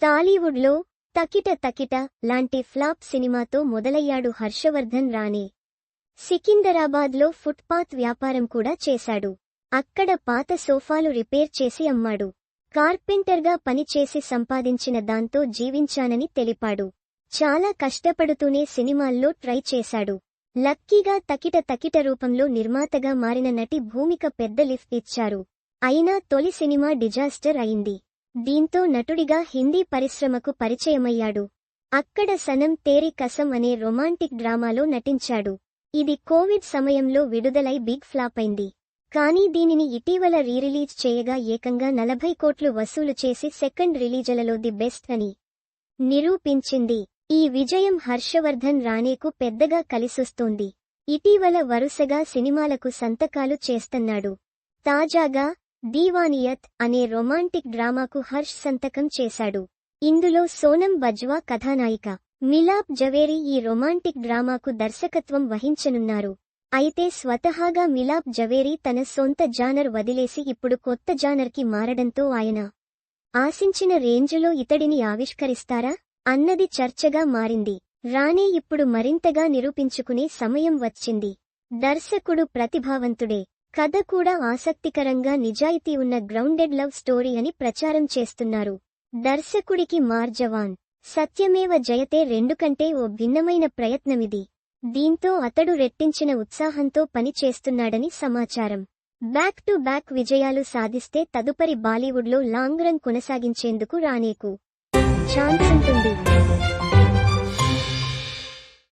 టాలీవుడ్లో తకిట తకిట లాంటి ఫ్లాప్ సినిమాతో మొదలయ్యాడు హర్షవర్ధన్ రానే. సికిందరాబాద్లో ఫుట్పాత్ వ్యాపారం కూడా చేశాడు. అక్కడ పాత సోఫాలు రిపేర్ చేసి అమ్మాడు. కార్పెంటర్గా పనిచేసి సంపాదించిన దాంతో జీవించానని తెలిపాడు. చాలా కష్టపడుతూనే సినిమాల్లో ట్రై చేశాడు. లక్కీగా తకిట తకిట రూపంలో నిర్మాతగా మారిన నటి భూమిక పెద్ద లిఫ్ట్ ఇచ్చారు. అయినా తొలి సినిమా డిజాస్టర్ అయింది. దీంతో నటుడిగా హిందీ పరిశ్రమకు పరిచయమయ్యాడు. అక్కడ సనం తేరీ కసం అనే రొమాంటిక్ డ్రామాలో నటించాడు. ఇది కోవిడ్ సమయంలో విడుదలై బిగ్ ఫ్లాప్ అయింది. కానీ దీనిని ఇటీవల రీరిలీజ్ చేయగా ఏకంగా 40 కోట్లు వసూలు చేసి సెకండ్ రిలీజలలో ది బెస్ట్ అని నిరూపించింది. ఈ విజయం హర్షవర్ధన్ రానేకు పెద్దగా కలిసొస్తోంది. ఇటీవల వరుసగా సినిమాలకు సంతకాలు చేస్తున్నాడు. తాజాగా దీవానియత్ అనే రొమాంటిక్ డ్రామాకు హర్ష్ సంతకం చేశాడు. ఇందులో సోనం బజ్వా కథానాయిక. మిలాప్ జవేరీ ఈ రొమాంటిక్ డ్రామాకు దర్శకత్వం వహించనున్నారు. అయితే స్వతహాగా మిలాప్ జవేరీ తన సొంత జానర్ వదిలేసి ఇప్పుడు కొత్త జానర్కి మారడంతో ఆయన ఆశించిన రేంజులో ఇతడిని ఆవిష్కరిస్తారా అన్నది చర్చగా మారింది. రానే ఇప్పుడు మరింతగా నిరూపించుకునే సమయం వచ్చింది. దర్శకుడు ప్రతిభావంతుడే. కథ కూడా ఆసక్తికరంగా నిజాయితీ ఉన్న గ్రౌండెడ్ లవ్ స్టోరీ అని ప్రచారం చేస్తున్నారు. దర్శకుడికి మార్జవాన్ సత్యమేవ జయతే 2 కంటే ఓ భిన్నమైన ప్రయత్నమిది. దీంతో అతడు రెట్టించిన ఉత్సాహంతో పని చేస్తున్నాడని సమాచారం. బ్యాక్ టు బ్యాక్ విజయాలు సాధిస్తే తదుపరి బాలీవుడ్లో లాంగ్ రన్ కొనసాగించేందుకు రానేకు ఛాన్స్ ఉంటుంది.